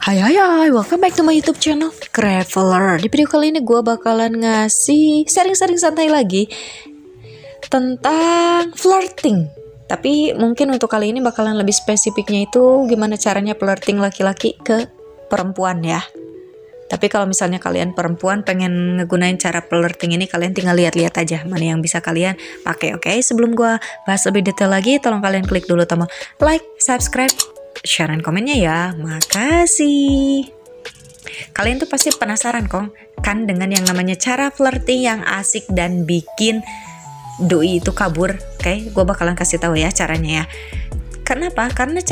Hai, welcome back to my YouTube channel Traveler. Di video kali ini gue bakalan ngasih sharing-sharing santai lagi tentang flirting. Tapi mungkin untuk kali ini bakalan lebih spesifiknya itu gimana caranya flirting laki-laki ke perempuan ya. Tapi kalau misalnya kalian perempuan pengen ngegunain cara flirting ini, kalian tinggal lihat-lihat aja mana yang bisa kalian pakai. Oke, sebelum gue bahas lebih detail lagi, tolong kalian klik dulu tombol like, subscribe, share dan komennya ya. Makasih. Kalian tuh pasti penasaran kan dengan yang namanya cara flirting yang asik dan bikin doi itu kabur. Oke, gue bakalan kasih tahu ya caranya ya. Kenapa? Karena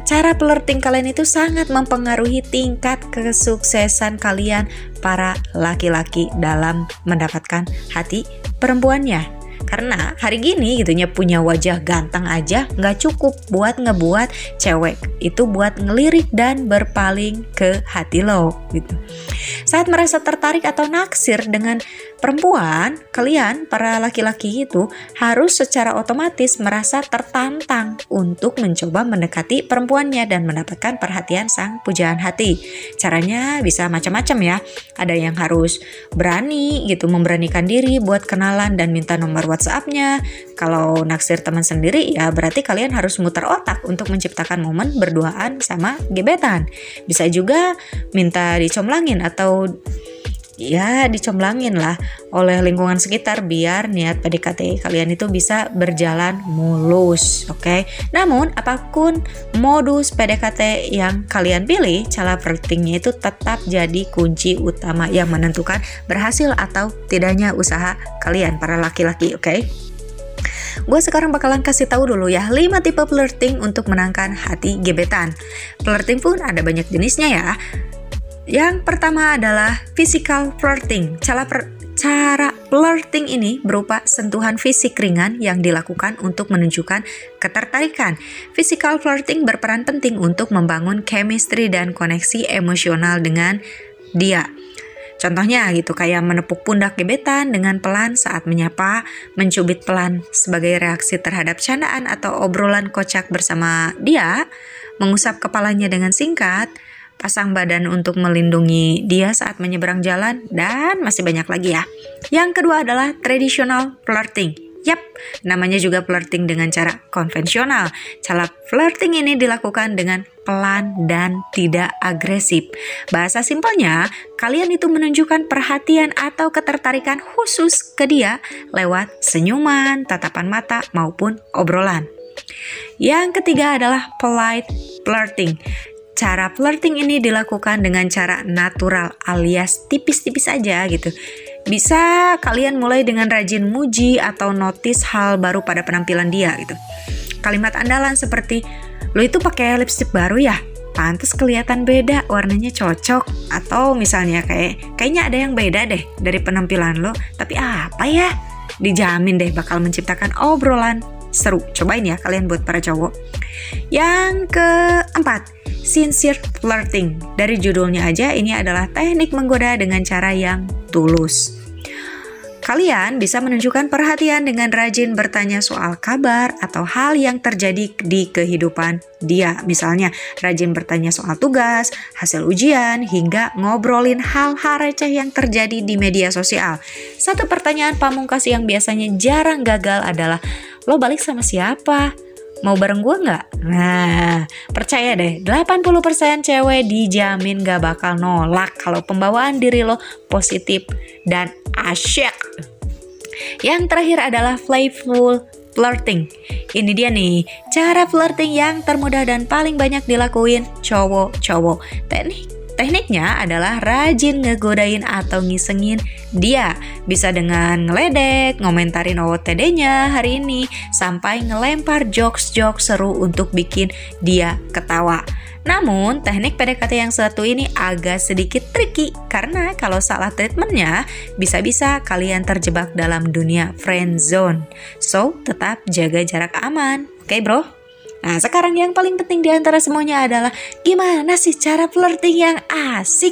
cara flirting kalian itu sangat mempengaruhi tingkat kesuksesan kalian para laki-laki dalam mendapatkan hati perempuannya. Karena hari gini gitunya punya wajah ganteng aja nggak cukup buat ngebuat cewek itu buat ngelirik dan berpaling ke hati lo gitu. Saat merasa tertarik atau naksir dengan perempuan, kalian para laki-laki itu harus secara otomatis merasa tertantang untuk mencoba mendekati perempuannya dan mendapatkan perhatian sang pujaan hati. Caranya bisa macam-macam ya. Ada yang harus berani gitu, memberanikan diri buat kenalan dan minta nomor WhatsApp-nya. Kalau naksir teman sendiri ya berarti kalian harus muter otak untuk menciptakan momen berduaan sama gebetan. Bisa juga minta dicomblangin atau ya dicomblangin lah oleh lingkungan sekitar biar niat PDKT kalian itu bisa berjalan mulus, oke? Namun apapun modus PDKT yang kalian pilih, cara flirtingnya itu tetap jadi kunci utama yang menentukan berhasil atau tidaknya usaha kalian para laki-laki, oke? Gue sekarang bakalan kasih tahu dulu ya 5 tipe flirting untuk menangkan hati gebetan. Flirting pun ada banyak jenisnya ya. Yang pertama adalah physical flirting. Cara flirting ini berupa sentuhan fisik ringan yang dilakukan untuk menunjukkan ketertarikan. Physical flirting berperan penting untuk membangun chemistry dan koneksi emosional dengan dia. Contohnya gitu kayak menepuk pundak gebetan dengan pelan saat menyapa, mencubit pelan sebagai reaksi terhadap candaan atau obrolan kocak bersama dia, mengusap kepalanya dengan singkat, pasang badan untuk melindungi dia saat menyeberang jalan, dan masih banyak lagi ya. Yang kedua adalah traditional flirting. Yap, namanya juga flirting dengan cara konvensional. Cara flirting ini dilakukan dengan pelan dan tidak agresif. Bahasa simpelnya, kalian itu menunjukkan perhatian atau ketertarikan khusus ke dia lewat senyuman, tatapan mata, maupun obrolan. Yang ketiga adalah polite flirting. Cara flirting ini dilakukan dengan cara natural alias tipis-tipis aja gitu. Bisa kalian mulai dengan rajin muji atau notice hal baru pada penampilan dia gitu. Kalimat andalan seperti, lo itu pakai lipstick baru ya? Pantes kelihatan beda, warnanya cocok. Atau misalnya kayaknya ada yang beda deh dari penampilan lo. Tapi apa ya? Dijamin deh bakal menciptakan obrolan seru. Cobain ya kalian buat para cowok. Yang keempat, sincere flirting. Dari judulnya aja ini adalah teknik menggoda dengan cara yang tulus. Kalian bisa menunjukkan perhatian dengan rajin bertanya soal kabar atau hal yang terjadi di kehidupan dia. Misalnya rajin bertanya soal tugas, hasil ujian, hingga ngobrolin hal-hal receh yang terjadi di media sosial. Satu pertanyaan pamungkas yang biasanya jarang gagal adalah, lo balik sama siapa? Mau bareng gue nggak? Nah, percaya deh, 80% cewek dijamin gak bakal nolak kalau pembawaan diri lo positif dan asyik. Yang terakhir adalah playful flirting. Ini dia nih, cara flirting yang termudah dan paling banyak dilakuin cowok-cowok. Tekniknya adalah rajin ngegodain atau ngisengin dia. Bisa dengan ngeledek, ngomentarin OOTD-nya hari ini, sampai ngelempar jokes-jokes seru untuk bikin dia ketawa. Namun, teknik PDKT yang satu ini agak sedikit tricky karena kalau salah treatmentnya, bisa-bisa kalian terjebak dalam dunia friend zone. So, tetap jaga jarak aman. Oke, bro? Nah, sekarang yang paling penting di antara semuanya adalah gimana sih cara flirting yang asik?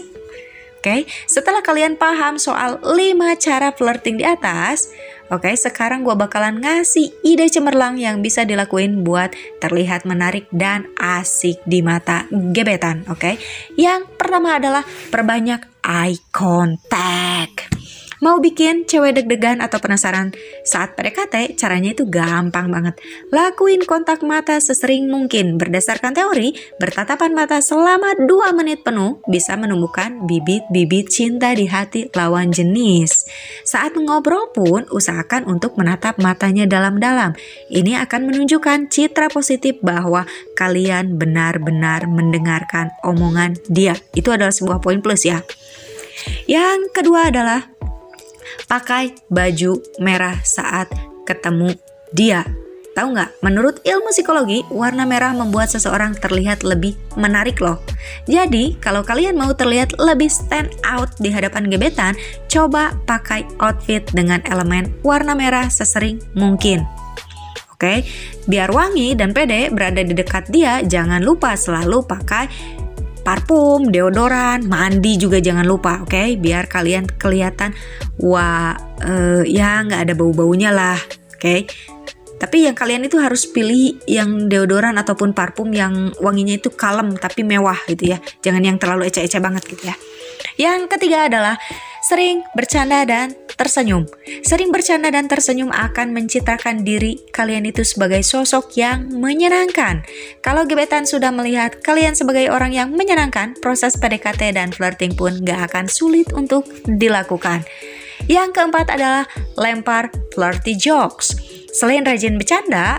Oke, setelah kalian paham soal 5 cara flirting di atas, Oke, sekarang gue bakalan ngasih ide cemerlang yang bisa dilakuin buat terlihat menarik dan asik di mata gebetan. Oke, yang pertama adalah perbanyak eye contact. Mau bikin cewek deg-degan atau penasaran saat PDKT, caranya itu gampang banget. Lakuin kontak mata sesering mungkin. Berdasarkan teori, bertatapan mata selama 2 menit penuh bisa menumbuhkan bibit-bibit cinta di hati lawan jenis. Saat ngobrol pun, usahakan untuk menatap matanya dalam-dalam. Ini akan menunjukkan citra positif bahwa kalian benar-benar mendengarkan omongan dia. Itu adalah sebuah poin plus ya. Yang kedua adalah pakai baju merah saat ketemu dia. Tahu nggak? Menurut ilmu psikologi, warna merah membuat seseorang terlihat lebih menarik loh. Jadi, kalau kalian mau terlihat lebih stand out di hadapan gebetan, coba pakai outfit dengan elemen warna merah sesering mungkin. Oke, biar wangi dan pede berada di dekat dia, jangan lupa selalu pakai parfum, deodoran, mandi juga jangan lupa, oke? Biar kalian kelihatan, ya nggak ada bau-baunya lah, oke? Tapi yang kalian itu harus pilih yang deodoran ataupun parfum yang wanginya itu kalem tapi mewah gitu ya. Jangan yang terlalu ece-ece banget gitu ya. Yang ketiga adalah sering bercanda dan tersenyum. Sering bercanda dan tersenyum akan mencitrakan diri kalian itu sebagai sosok yang menyenangkan. Kalau gebetan sudah melihat kalian sebagai orang yang menyenangkan, proses PDKT dan flirting pun gak akan sulit untuk dilakukan. Yang keempat adalah lempar flirty jokes. Selain rajin bercanda,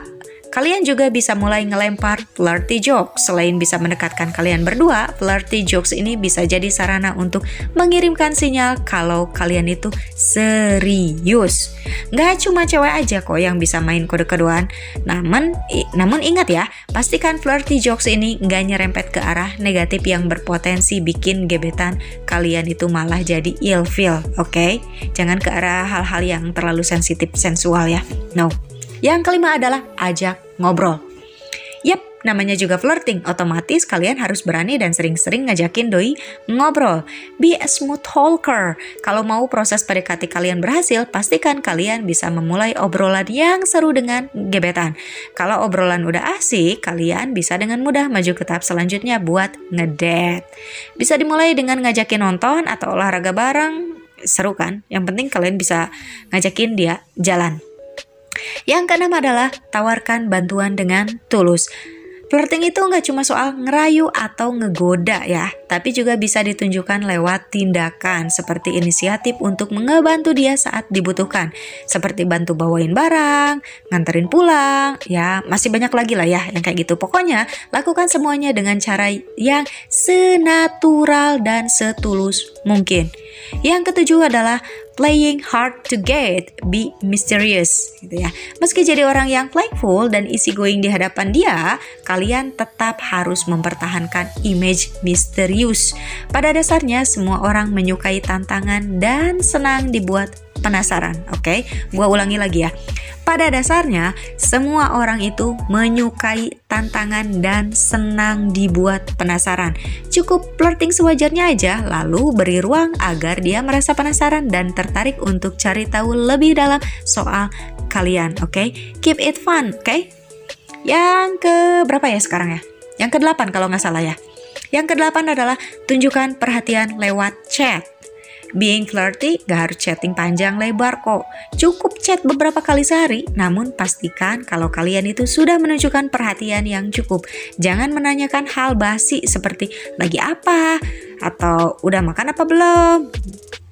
kalian juga bisa mulai ngelempar flirty jokes. Selain bisa mendekatkan kalian berdua, flirty jokes ini bisa jadi sarana untuk mengirimkan sinyal kalau kalian itu serius. Nggak cuma cewek aja kok yang bisa main kode-kodean. Namun ingat ya, pastikan flirty jokes ini nggak nyerempet ke arah negatif yang berpotensi bikin gebetan kalian itu malah jadi ilfeel, oke? Jangan ke arah hal-hal yang terlalu sensitif sensual ya. No. Yang kelima adalah ajak ngobrol. Yap, namanya juga flirting. Otomatis kalian harus berani dan sering-sering ngajakin doi ngobrol. Be a smooth talker. Kalau mau proses PDKT kalian berhasil, pastikan kalian bisa memulai obrolan yang seru dengan gebetan. Kalau obrolan udah asik, kalian bisa dengan mudah maju ke tahap selanjutnya buat ngedate. Bisa dimulai dengan ngajakin nonton atau olahraga bareng. Seru kan? Yang penting kalian bisa ngajakin dia jalan. Yang keenam adalah tawarkan bantuan dengan tulus. Flirting itu nggak cuma soal ngerayu atau ngegoda ya, tapi juga bisa ditunjukkan lewat tindakan seperti inisiatif untuk ngebantu dia saat dibutuhkan. Seperti bantu bawain barang, nganterin pulang, ya masih banyak lagi lah ya yang kayak gitu. Pokoknya lakukan semuanya dengan cara yang senatural dan setulus mungkin. Yang ketujuh adalah playing hard to get, be mysterious gitu ya. Meski jadi orang yang playful dan easygoing di hadapan dia, kalian tetap harus mempertahankan image misterius. Pada dasarnya semua orang menyukai tantangan dan senang dibuat penasaran, oke? Gua ulangi lagi ya. Pada dasarnya, semua orang itu menyukai tantangan dan senang dibuat penasaran. Cukup flirting sewajarnya aja, lalu beri ruang agar dia merasa penasaran dan tertarik untuk cari tahu lebih dalam soal kalian, oke? Keep it fun, oke? Yang ke berapa ya sekarang ya? Yang ke-8 kalau nggak salah ya. Yang ke-8 adalah tunjukkan perhatian lewat chat. Being flirty gak harus chatting panjang lebar kok. Cukup chat beberapa kali sehari, namun pastikan kalau kalian itu sudah menunjukkan perhatian yang cukup. Jangan menanyakan hal basi seperti lagi apa atau udah makan apa belum.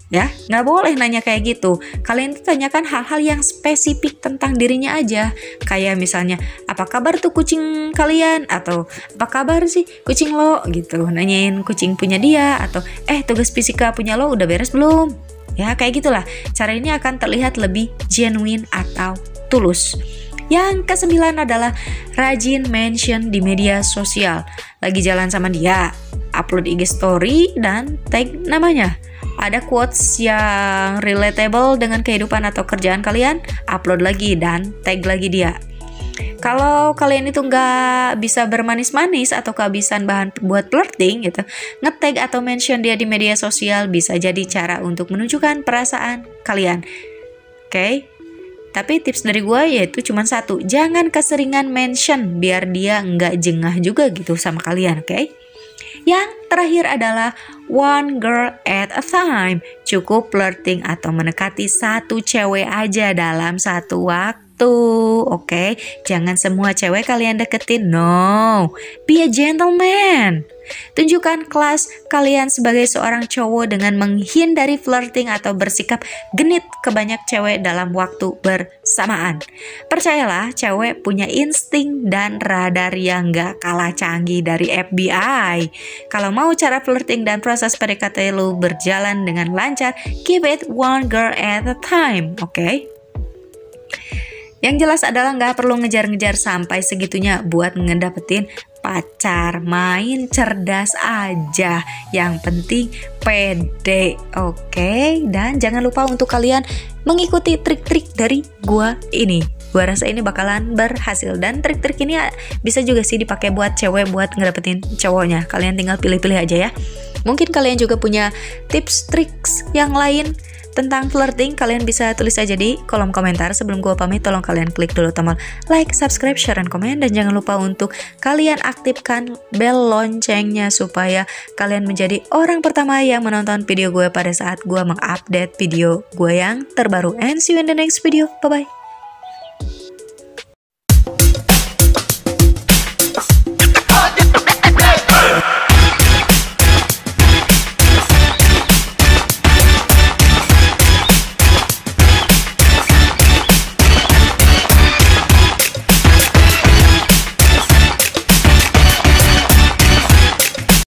Ya, nggak boleh nanya kayak gitu. Kalian tuh tanyakan hal-hal yang spesifik tentang dirinya aja. Kayak misalnya, apa kabar tuh kucing kalian? Atau, apa kabar sih kucing lo? Gitu, nanyain kucing punya dia. Atau, tugas fisika punya lo udah beres belum? Ya, kayak gitulah. Cara ini akan terlihat lebih genuine atau tulus. Yang ke-9 adalah rajin mention di media sosial. Lagi jalan sama dia, upload IG story dan tag namanya. Ada quotes yang relatable dengan kehidupan atau kerjaan kalian, upload lagi dan tag lagi dia. Kalau kalian itu nggak bisa bermanis-manis atau kehabisan bahan buat flirting gitu, nge-tag atau mention dia di media sosial bisa jadi cara untuk menunjukkan perasaan kalian. Oke? Tapi tips dari gue yaitu cuma satu, jangan keseringan mention biar dia nggak jengah juga gitu sama kalian, oke? Yang terakhir adalah one girl at a time. Cukup flirting atau mendekati satu cewek aja dalam satu waktu, oke? Jangan semua cewek kalian deketin, no. Be a gentleman. Tunjukkan kelas kalian sebagai seorang cowok dengan menghindari flirting atau bersikap genit ke banyak cewek dalam waktu bersamaan. Percayalah, cewek punya insting dan radar yang gak kalah canggih dari FBI. Kalau mau cara flirting dan proses PDKT lu berjalan dengan lancar, keep it one girl at a time, oke? Yang jelas adalah gak perlu ngejar-ngejar sampai segitunya buat ngedapetin pacar. Main cerdas aja, yang penting pede, oke? Dan jangan lupa untuk kalian mengikuti trik-trik dari gua ini. Gua rasa ini bakalan berhasil, dan trik-trik ini bisa juga sih dipakai buat cewek buat ngedapetin cowoknya. Kalian tinggal pilih-pilih aja ya. Mungkin kalian juga punya tips triks yang lain tentang flirting, kalian bisa tulis aja di kolom komentar. Sebelum gue pamit, tolong kalian klik dulu tombol like, subscribe, share, dan komen. Dan jangan lupa untuk kalian aktifkan bel loncengnya supaya kalian menjadi orang pertama yang menonton video gue pada saat gue mengupdate video gue yang terbaru. And see you in the next video. Bye-bye.